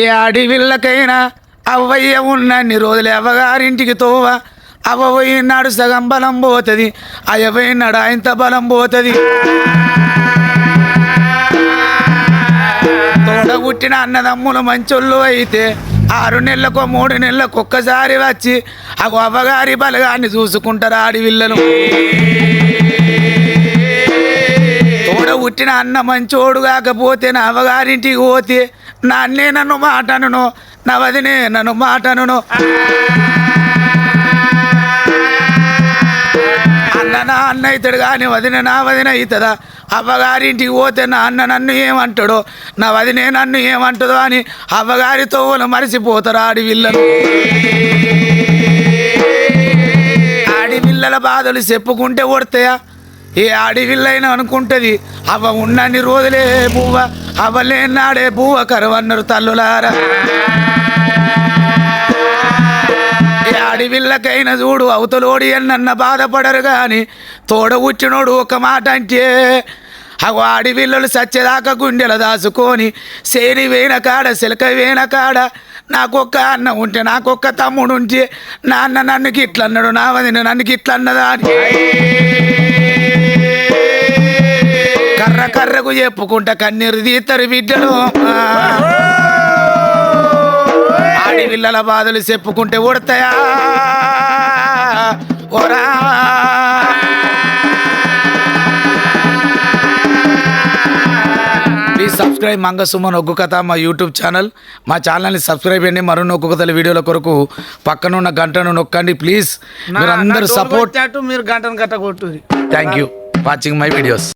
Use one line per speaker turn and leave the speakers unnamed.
ఏ అడవిళ్ళకైనా అవ్వయ్య ఉన్నన్ని రోజులు అవ్వగారింటికి తోవ అవ్వ పోయినాడు సగం బలం పోతుంది అయ్య పోయినాడు ఆయనత బలం పోతుంది తోడ పుట్టిన అన్నదమ్ములు మంచోళ్ళు అయితే 6 నెలలకో 3 నెలలకు ఒక్కసారి వచ్చి అగో అవ్వగారి బలగాన్ని చూసుకుంటారు ఆడివిల్లలు తోడ పుట్టిన అన్న మంచోడు కాకపోతే నా అవ్వగారింటికి పోతే నా అన్నే నన్ను మాటను నా వదినే నన్ను మాటను అన్న నా అన్న అవుతాడు కానీ వదిన నా వదిన అవుతుందా అవ్వగారింటికి పోతే నా అన్న నన్ను ఏమంటాడో నా వదినే నన్ను ఏమంటుందో అని అవ్వగారితో మరిసిపోతారు ఆడివిల్లలు ఆడివిల్లల బాధలు చెప్పుకుంటే కొడతాయా ఏ ఆడివిల్లైనా అనుకుంటుంది అవ్వ ఉన్నన్ని రోజులే పువ్వ అవ్వలేనాడే పువ్వ కరువన్నారు తల్లులారా ఆడివిల్లకైనా చూడు అవతలోడి అన్న బాధపడరు కానీ తోడ కూర్చునోడు ఒక మాట అంటే అగో ఆడివిల్లలు సచ్చేదాకా గుండెల దాచుకొని సేని వేన కాడ సిలక వేన కాడ నాకొక్క అన్న ఉంటే నాకొక్క తమ్ముడు ఉంటే నా అన్న నన్ను గిట్ల అన్నాడు నా వదిన నన్ను గిట్ల అన్నదా అని కర్ర కర్రకు చెప్పుకుంటా కన్నీరు తీస్తారు బిడ్డలు ఆడివిల్లల బాధలు చెప్పుకుంటే ఉడతాయా ఓరా ప్లీజ్ సబ్స్క్రైబ్ మంగసుమన్ ఒగ్గు కథ మా యూట్యూబ్ ఛానల్ మా ఛానల్ని సబ్స్క్రైబ్ చేయండి మరొన్న ఒగ్గు కథల వీడియోల కొరకు పక్కనున్న గంటను నొక్కండి ప్లీజ్ మీరు అందరూ సపోర్ట్
మీరు గంటను గట్ట కొట్టు
thank you watching my videos